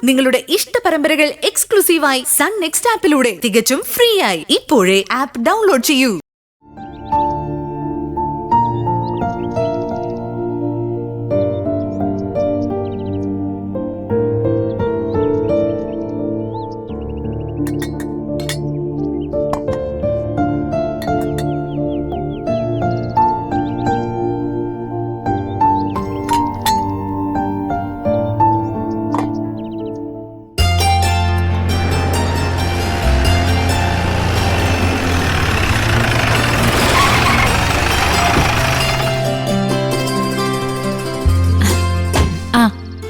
നിങ്ങളുടെ ഇഷ്ട പരമ്പരകൾ എക്സ്ക്ലൂസീവായി സൺ നെക്സ്റ്റ് ആപ്പിലൂടെ തികച്ചും ഫ്രീ ആയി. ഇപ്പോഴേ ആപ്പ് ഡൗൺലോഡ് ചെയ്യൂ.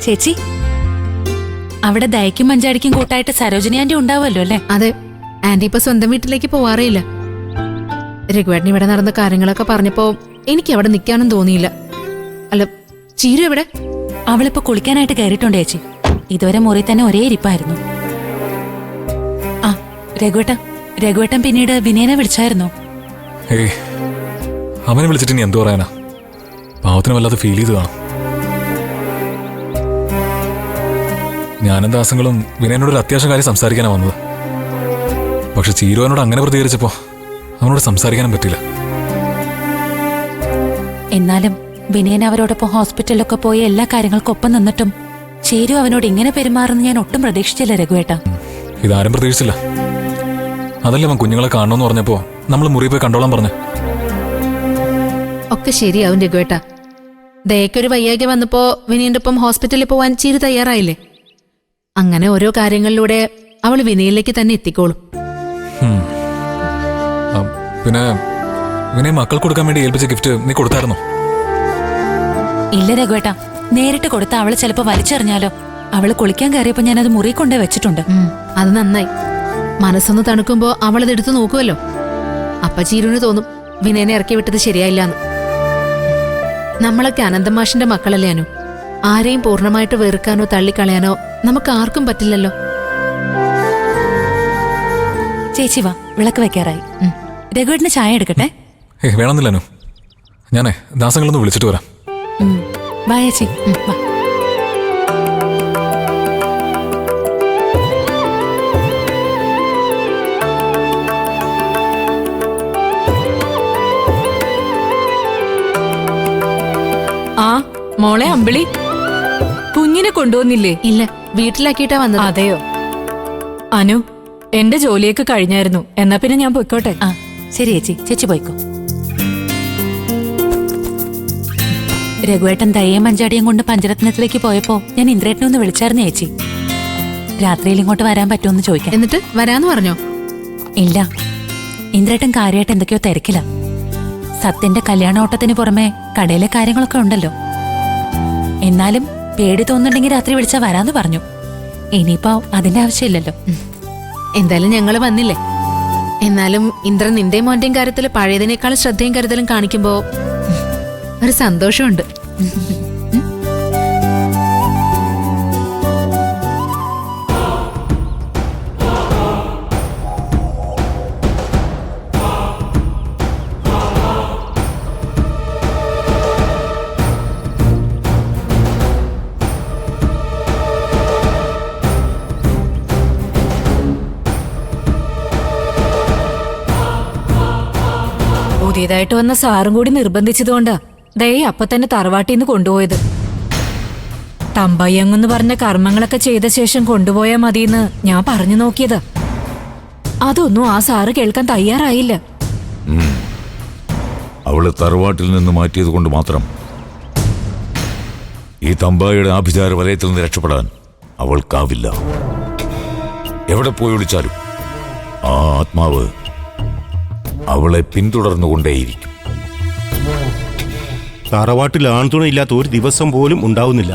ചേച്ചി, അവിടെ ദയക്കും മഞ്ചാടിക്കും കൂട്ടായിട്ട് സരോജിനി ആന്റി ഉണ്ടാവുമല്ലോ അല്ലേ? അതെ, ആന്റി ഇപ്പൊ സ്വന്തം വീട്ടിലേക്ക് പോവാറേയില്ല. രഘുവേട്ടൻ ഇവിടെ നടന്ന കാര്യങ്ങളൊക്കെ പറഞ്ഞപ്പോ എനിക്ക് അവിടെ നിൽക്കാനും തോന്നിയില്ല. അല്ല, ചീരു എവിടെ? അവളിപ്പോ കുളിക്കാനായിട്ട് കയറിയിട്ടുണ്ട് ചേച്ചി. ഇതുവരെ മുറി തന്നെ ഒരേ ഇരിപ്പായിരുന്നു. ആ രഘുവേട്ടൻ പിന്നീട് വിനയനെ വിളിച്ചായിരുന്നോ? അവനെ വിളിച്ചിട്ട് ഇനി എന്തു പറയാനാ? പാവത്തിന് വല്ലാതെ ഫീൽ ചെയ്ത് കാണാം. ഞാനും ദാസങ്ങളും വിനയനോട് ഒരു അത്യാവശ്യ കാര്യം സംസാരിക്കാനാണ് വന്നത്. പക്ഷെ ചീരുവനോട് അങ്ങനെ പ്രതികരിച്ചപ്പോ അവനോട് സംസാരിക്കാനും പറ്റില്ല. എന്നാലും വിനയൻ അവരോടൊപ്പം ഹോസ്പിറ്റലിലൊക്കെ പോയി എല്ലാ കാര്യങ്ങൾക്കൊപ്പം നിന്നിട്ടും ചേരു അവനോട് ഇങ്ങനെ പെരുമാറുന്ന ഞാൻ ഒട്ടും പ്രതീക്ഷിച്ചില്ല രഘുവേട്ട. ഇതാരും പ്രതീക്ഷിച്ചില്ല. അതല്ലേ അവൻ കുഞ്ഞുങ്ങളെ കാണണമെന്ന് പറഞ്ഞപ്പോ നമ്മൾ മുറി പോയി കണ്ടോളാൻ പറഞ്ഞു. ഒക്കെ ശരിയാവും രഘുവേട്ട. ദയക്കൊരു വയ്യായ്ക വന്നപ്പോ വിനയന്റെ ഒപ്പം ഹോസ്പിറ്റലിൽ പോവാൻ ചീരു തയ്യാറായില്ലേ? അങ്ങനെ ഓരോ കാര്യങ്ങളിലൂടെ അവൾ വിനയിലേക്ക് തന്നെ എത്തിക്കോളും. പിന്നെ വിനയ മക്കൾക്ക് കൊടുക്കാൻ വേണ്ടി ഏൽപ്പിച്ച ഗിഫ്റ്റ് നീ കൊടുത്തായിരുന്നോ? ഇല്ല രഘുവേട്ട, നേരിട്ട് കൊടുത്ത അവള് ചിലപ്പോ വലിച്ചെറിഞ്ഞാലോ. അവള് കുളിക്കാൻ കയറിയപ്പോ ഞാനത് മുറി കൊണ്ടേ വെച്ചിട്ടുണ്ട്. അത് നന്നായി. മനസ്സൊന്ന് തണുക്കുമ്പോ അവളത് എടുത്തു നോക്കുമല്ലോ. അപ്പ ചീരുവിന് തോന്നും വിനയനെ ഇറക്കി വിട്ടത് ശരിയായില്ലാന്ന്. നമ്മളൊക്കെ അനന്തൻ മാഷിന്റെ മക്കളല്ലേ അനു. ആരെയും പൂർണ്ണമായിട്ട് വെറുക്കാനോ തള്ളിക്കളയാനോ നമുക്ക് ആർക്കും പറ്റില്ലല്ലോ. ചേച്ചി വാ, വിളക്ക് വെക്കാറായി. രഘുവേട്ടന് ചായ എടുക്കട്ടെ? വേണമെന്നില്ല അനു, ഞാനേ ദാസങ്ങളൊന്ന് വിളിച്ചിട്ട് വരാം. വാ ചേച്ചി, വാ. ആ മോളെ അമ്പിളി, കുഞ്ഞിനെ കൊണ്ടുവന്നില്ലേ? ഇല്ല, വീട്ടിലാക്കിയിട്ടാ വന്നത്. അതെയോ? അനു, എന്റെ ജോലിയൊക്കെ കഴിഞ്ഞായിരുന്നു. എന്നാ പിന്നെ ഞാൻ പൊയ്ക്കോട്ടെ. ആ ശരി ചേച്ചി, ചേച്ചി പോയിക്കോ. രഘുവേട്ടൻ ദയ്യം മഞ്ചാടിയും കൊണ്ട് പഞ്ചരത്നത്തിലേക്ക് പോയപ്പോ ഞാൻ ഇന്ദ്രേട്ടനെ ഒന്ന് വിളിച്ചായിരുന്നു ചേച്ചി. രാത്രിയിൽ ഇങ്ങോട്ട് വരാൻ പറ്റുമെന്ന് ചോദിക്കാം. എന്നിട്ട് വരാന്ന് പറഞ്ഞോ? ഇല്ല, ഇന്ദ്രേട്ടൻ കാര്യമായിട്ട് എന്തൊക്കെയോ തിരക്കില്ല. സത്യന്റെ കല്യാണോട്ടത്തിന് പുറമെ കടയിലെ കാര്യങ്ങളൊക്കെ ഉണ്ടല്ലോ. എന്നാലും പേടി തോന്നുന്നുണ്ടെങ്കിൽ രാത്രി വിളിച്ചാ വരാന്ന് പറഞ്ഞു. ഇനിയിപ്പോ അതിന്റെ ആവശ്യമില്ലല്ലോ. എന്തായാലും ഞങ്ങള് വന്നില്ലേ. എന്നാലും ഇന്ദ്രൻ നിന്റെയും മോന്റെയും കാര്യത്തിൽ പഴയതിനേക്കാൾ ശ്രദ്ധയും കരുതലും കാണിക്കുമ്പോ ഒരു സന്തോഷമുണ്ട്. പുതിയതായിട്ട് വന്ന സാറും കൂടി നിർബന്ധിച്ചതുകൊണ്ടാ ദയ അപ്പൊ തന്നെ തറവാട്ടിന്ന് കൊണ്ടുപോയത്. തമ്പയ്യങ്ങെന്ന് പറഞ്ഞ കർമ്മങ്ങളൊക്കെ ചെയ്ത ശേഷം കൊണ്ടുപോയാ മതിയെന്ന് ഞാൻ പറഞ്ഞു നോക്കിയതാ. അതൊന്നും ആ സാറ് കേൾക്കാൻ തയ്യാറായില്ല. അവള് തറവാട്ടിൽ നിന്ന് മാറ്റിയത് കൊണ്ട് മാത്രം ഈ തമ്പായുടെ ആഭിചാര വലയത്തിൽ നിന്ന് രക്ഷപ്പെടാൻ അവൾക്കാവില്ല. എവിടെ പോയി വിളിച്ചാലും ആ ആത്മാവ് അവളെ പിന്തുടർന്നുകൊണ്ടേയിരിക്കും. തറവാട്ടിൽ ആൺതുണയില്ലാത്ത ഒരു ദിവസം പോലും ഉണ്ടാവുന്നില്ല.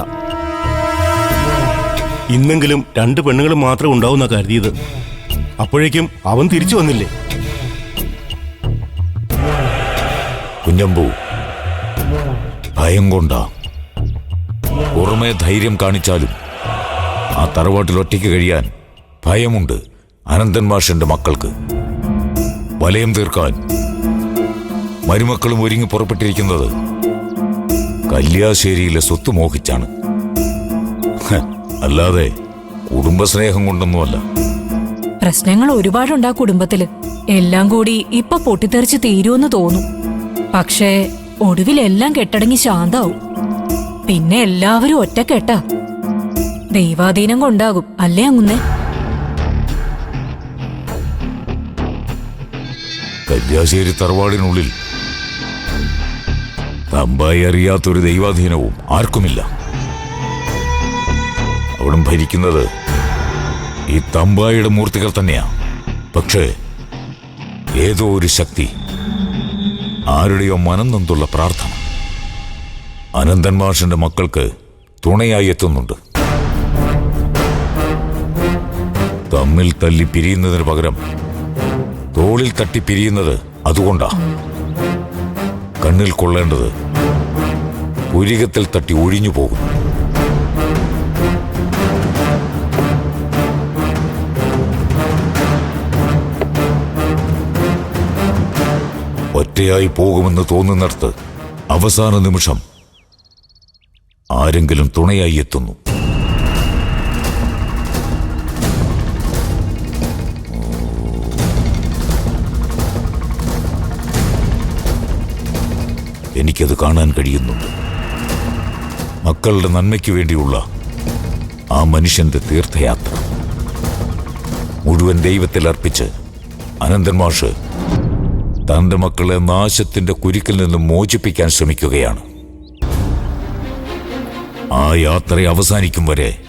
ഇന്നെങ്കിലും 2 പെണ്ണുങ്ങൾ മാത്രം ഉണ്ടാവുന്ന കരുതിയത്. അപ്പോഴേക്കും അവൻ തിരിച്ചു വന്നില്ലേ? കുഞ്ഞമ്പു, ഭയം കൊണ്ടാ. പുറമേ ധൈര്യം കാണിച്ചാലും ആ തറവാട്ടിൽ ഒറ്റയ്ക്ക് കഴിയാൻ ഭയമുണ്ട് അനന്തൻ മാഷന്റെ മക്കൾക്ക്. വലയം തീർക്കാൻ മരുമക്കളും ഒരുങ്ങി പുറപ്പെട്ടിരിക്കുന്നത് കല്യാശ്ശേരിയിലെ സ്വത്ത് മോഹിച്ചാണ്. അല്ലാതെ കുടുംബസ്നേഹം കൊണ്ടൊന്നുമല്ല. പ്രശ്നങ്ങൾ ഒരുപാടുണ്ടാ കുടുംബത്തില്. എല്ലാം കൂടി ഇപ്പൊ പൊട്ടിത്തെറിച്ച് തീരുമെന്ന് തോന്നും. പക്ഷേ ഒടുവിലെല്ലാം കെട്ടടങ്ങി ശാന്താവും. പിന്നെ എല്ലാവരും ഒറ്റക്കെട്ടാ. ദൈവാധീനം കൊണ്ടാകും അല്ലേ അങ്ങുന്നേ? കല്യാശ്ശേരി തറവാടിനുള്ളിൽ തമ്പായി അറിയാത്തൊരു ദൈവാധീനവും ആർക്കുമില്ല. അവിടം ഭരിക്കുന്നത് ഈ തമ്പായിയുടെ മൂർത്തികൾ തന്നെയാ. പക്ഷേ ഏതോ ഒരു ശക്തി, ആരുടെയോ മനം നൊന്തുള്ള പ്രാർത്ഥന അനന്തൻ മാഷിന്റെ മക്കൾക്ക് തുണയായി എത്തുന്നുണ്ട്. തമ്മിൽ തല്ലി പിരിയുന്നതിന് പകരം തോളിൽ തട്ടി പിരിയുന്നത് അതുകൊണ്ടാ. കണ്ണിൽ കൊള്ളേണ്ടത് പുരികത്തിൽ തട്ടി ഒഴിഞ്ഞു പോകും. ഒറ്റയായി പോകുമെന്ന് തോന്നുന്നിടത്ത് അവസാന നിമിഷം ആരെങ്കിലും തുണയായി എത്തുന്നു. എനിക്കത് കാണാൻ കഴിയുന്നുണ്ട്. മക്കളുടെ നന്മയ്ക്ക് വേണ്ടിയുള്ള ആ മനുഷ്യന്റെ തീർത്ഥയാത്ര മുഴുവൻ ദൈവത്തിൽ അർപ്പിച്ച് അനന്തൻ മാഷ് തന്റെ മക്കളെ നാശത്തിന്റെ കുരുക്കിൽ നിന്നും മോചിപ്പിക്കാൻ ശ്രമിക്കുകയാണ്. ആ യാത്ര അവസാനിക്കും വരെ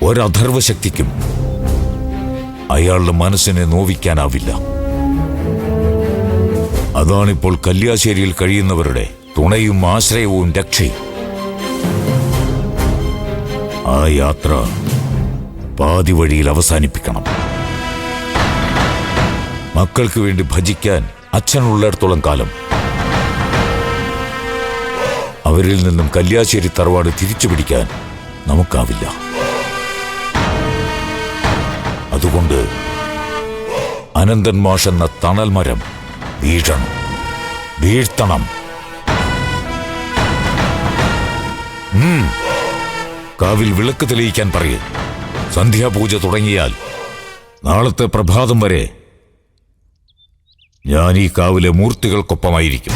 ഒരഥർവശക്തിക്കും അയാളുടെ മനസ്സിനെ നോവിക്കാനാവില്ല. അതാണിപ്പോൾ കല്യാശ്ശേരിയിൽ കഴിയുന്നവരുടെ തുണയും ആശ്രയവും രക്ഷയും. ആ യാത്ര പാതി വഴിയിൽ അവസാനിപ്പിക്കണം. മക്കൾക്ക് വേണ്ടി ഭജിക്കാൻ അച്ഛനുള്ളിടത്തോളം കാലം അവരിൽ നിന്നും കല്യാശ്ശേരി തറവാട് തിരിച്ചുപിടിക്കാൻ നമുക്കാവില്ല. അതുകൊണ്ട് അനന്തൻ മാഷ് എന്ന തണൽ മരം വീഴ്ത്തണം. കാവിൽ വിളക്ക് തെളിയിക്കാൻ പറയേ. സന്ധ്യാപൂജ തുടങ്ങിയാൽ നാളത്തെ പ്രഭാതം വരെ ഞാൻ ഈ കാവിലെ മൂർത്തികൾക്കൊപ്പമായിരിക്കും.